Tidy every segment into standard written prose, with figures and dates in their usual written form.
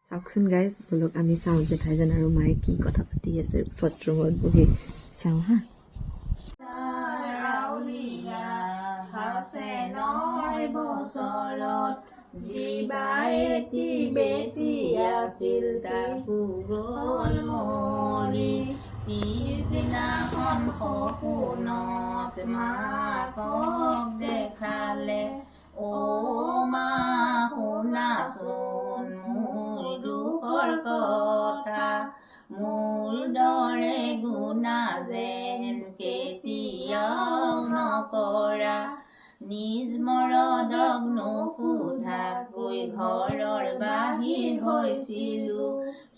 চাওকচোন গাইজ, বলক আমি চাওঁ জেঠাইজন আৰু মায়ে কি কথা পাতি আছে ফাৰ্ষ্ট ৰুমত বহি চাওঁ হা। জীৱায়েতি বেটি আছিল তাকো গ'ল মৰি, পিছদিনাখন সপোনত মাকক দেখালে, অ মা শুনাচোন মোৰ দুখৰ কথা, মোৰ দৰে গুণা যেন কেতিয়াও নকৰা, নিজ মৰদক নুসুধাকৈ ঘৰৰ বাহিৰ হৈছিলো,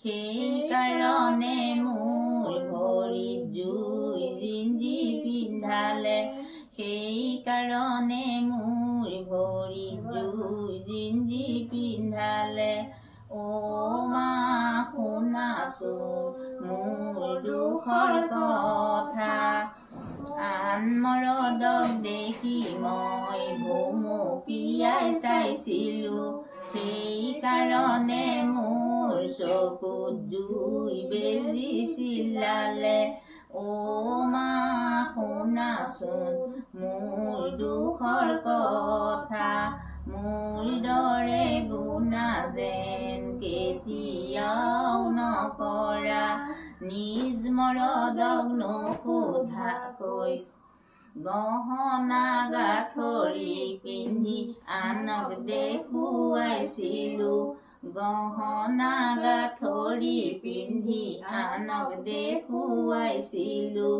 সেইকাৰণে মোৰ ভৰিত জুই জিঞ্জি পিন্ধালে, সেইকাৰণে মোৰ ভৰিত জুই জিঞ্জি পিন্ধালে, অ মা শুনাচোন মোৰ দুখৰ কথা, আন মৰদক দেখি মই ভুমুকিয়াই চাইছিলো, সেইকাৰণে মোৰ চকুত জুই বেজি চিলালে, অ মা শুনাচোন মোৰ দুখৰ কথা, মোৰ দৰে গুণা যেন কেতিয়াও নকৰা, নিজ মৰদক নুসুধাকৈ গহনা গাঁঠৰি পিন্ধি আনক দেখুৱাইছিলো, গহনা গাঁঠৰি পিন্ধি আনক দেখুৱাইছিলো,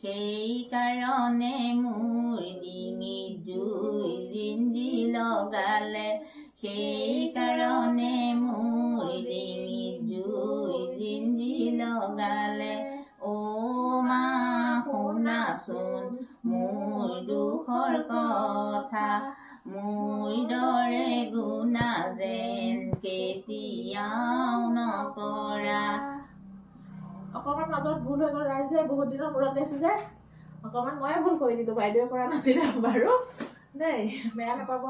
সেইকাৰণে মোৰ ডিঙিত জুই জিঞ্জি লগালে, সেইকাৰণে মোৰ ডিঙিত জুই জিঞ্জি লগালে, অ মা শুনাচোন মোৰ দুখৰ কথা, মোৰ দৰে গুণা যেন কেতিয়াও নকৰা। অকণমান মাজত ভুল হৈ গ'ল ৰাইজে, বহুত দিনৰ মূৰত লৈছে যে অকণমান ময়ে ভুল কৰি দিলোঁ, বাইদেৱে কৰা নাছিলে বাৰু দেই, বেয়া নাপাব।